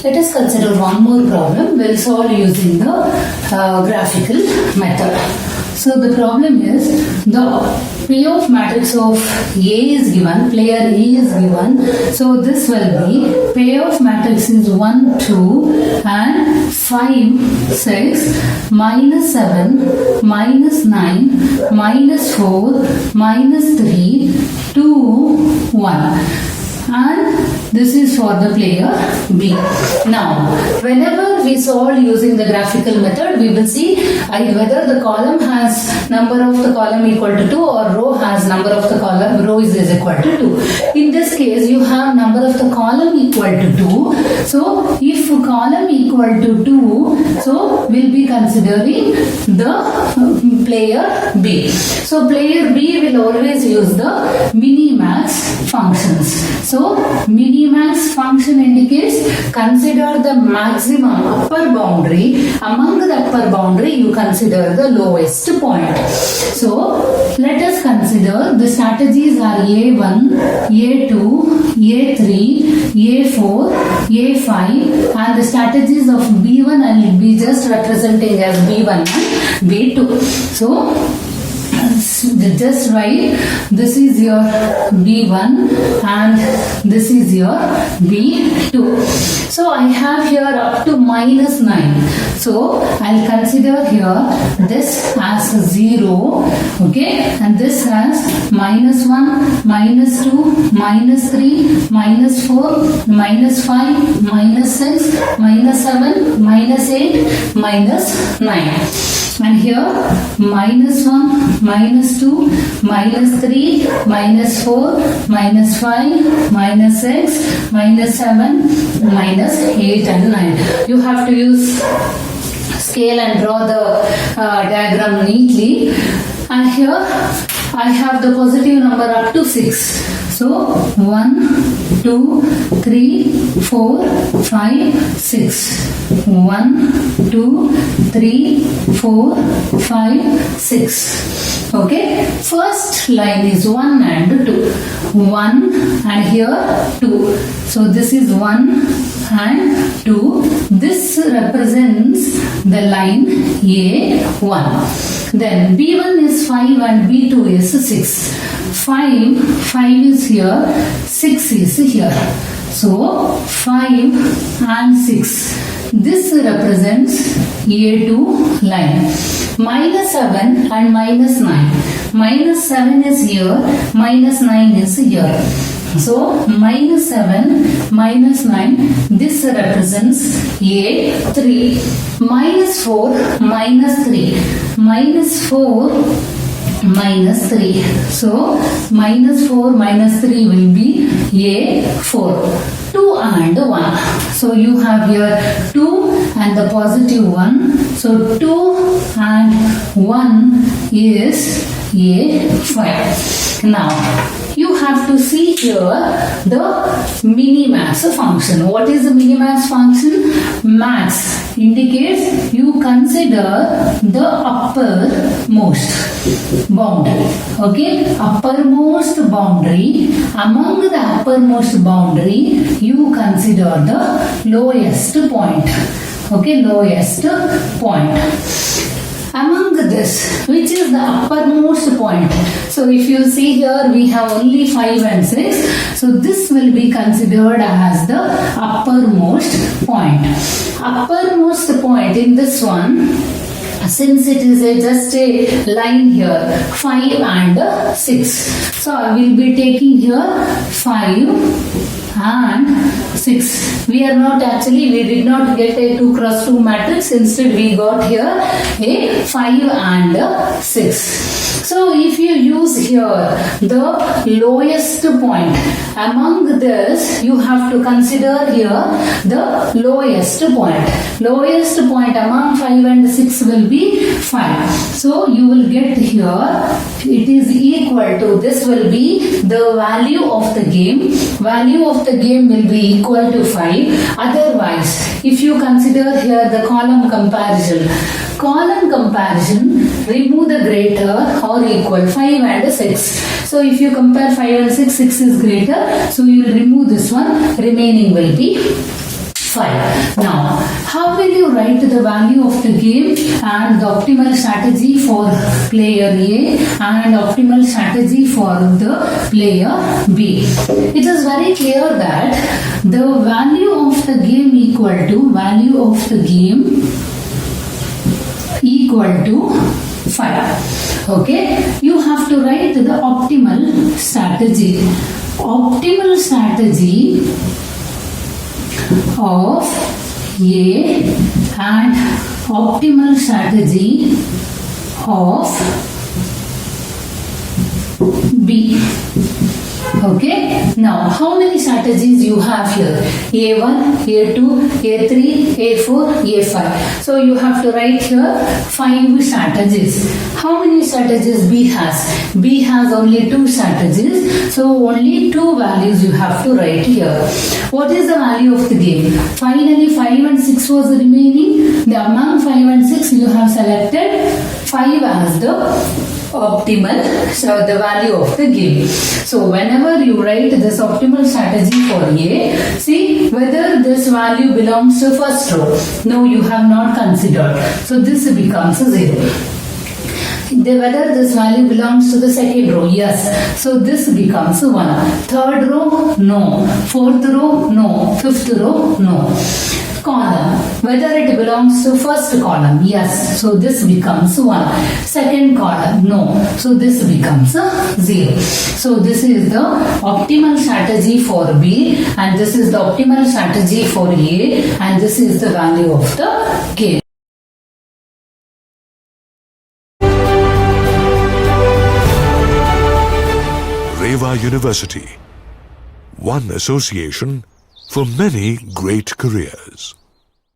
Let us consider one more problem. We'll solve using the graphical method. So the problem is the payoff matrix of A is given, player E is given. So this will be payoff matrix is 1, 2 and 5, 6, minus 7, minus 9, minus 4, minus 3, 2, 1. And this is for the player B. Now, whenever we solve using the graphical method, we will see whether the column has number of the column equal to 2 or row has number of the column row is equal to 2. In this case, you have number of the column equal to 2. So, if column equal to 2, so we'll be considering the player B. So, player B will always use the minimax functions. So, minimax function indicates consider the maximum upper boundary. Among the upper boundary, you consider the lowest point. So, let us consider the strategies are A1, A2, A3, A4, A5 and the strategies of B1 and be just representing as B1 and B2. So, just write this is your B1 and this is your B2. So I have here up to minus 9. So I'll consider here this as 0, okay, and this as minus 1, minus 2, minus 3, minus 4, minus 5, minus 6, minus 7, minus 8, minus 9. And here minus 1, minus 2, minus 3, minus 4, minus 5, minus 6, minus 7, minus 8 and 9. You have to use scale and draw the diagram neatly. And here I have the positive number up to 6. So 1, 2, 3, 4, 5, 6. 1, 2, 3, 4, 5, 6. Okay. First line is 1 and 2. 1 and here 2. So this is 1 and 2. This represents the line A1. Then B1 is 5 and B2 is 6. 5 is here, 6 is here. So 5 and 6. This represents A2 line. Minus 7 and minus 9. Minus 7 is here, minus 9 is here. So minus 7, minus 9, this represents A3. Minus 4, minus 3. Minus 4, minus 3. So minus 4 minus 3 will be A4. 2 and 1. So you have here 2 and the positive 1. So 2 and 1 is A5. Now you have to see here the minimax function. What is the minimax function? Max indicates you consider the uppermost boundary. Okay, uppermost boundary. Among the uppermost boundary, you consider the lowest point. Okay, lowest point. Among this, which is the uppermost point? So if you see here, we have only 5 and 6. So this will be considered as the uppermost point. Uppermost point in this one, since it is just a line here, 5 and 6. So I will be taking here 5 and 6. We did not get a 2 cross 2 matrix. Instead we got here a 5 and 6. So if you use here the lowest point, among this you have to consider here the lowest point. Lowest point among 5 and 6 will be 5. So you will get here it is equal to, this will be the value of the game. Value of the game will be equal to 5. Otherwise, if you consider here the column comparison, remove the greater or equal 5 and 6. So if you compare 5 and 6, 6 is greater. So you will remove this one. Remaining will be 5. Now, how will you write the value of the game and the optimal strategy for player A and optimal strategy for the player B? It is very clear that the value of the game equal to 5. Okay, you have to write the optimal strategy. Optimal strategy of A and optimal strategy of B. Okay, now how many strategies you have here? A1, A2, A3, A4, A5. So you have to write here 5 strategies. How many strategies B has? B has only 2 strategies. So only 2 values you have to write here. What is the value of the game? Finally 5 and 6 was remaining. Among 5 and 6 you have selected 5 as the optimal, so the value of the game. So whenever you write this optimal strategy for A, see whether this value belongs to first row. No, you have not considered. So this becomes a 0. Whether this value belongs to the second row, yes. So this becomes 1. Third row, no. Fourth row, no. Fifth row, no. Column, whether it belongs to first column, yes. So this becomes 1. Second column, no. So this becomes 0. So this is the optimal strategy for B and this is the optimal strategy for A and this is the value of the game. Reva University, one association for many great careers.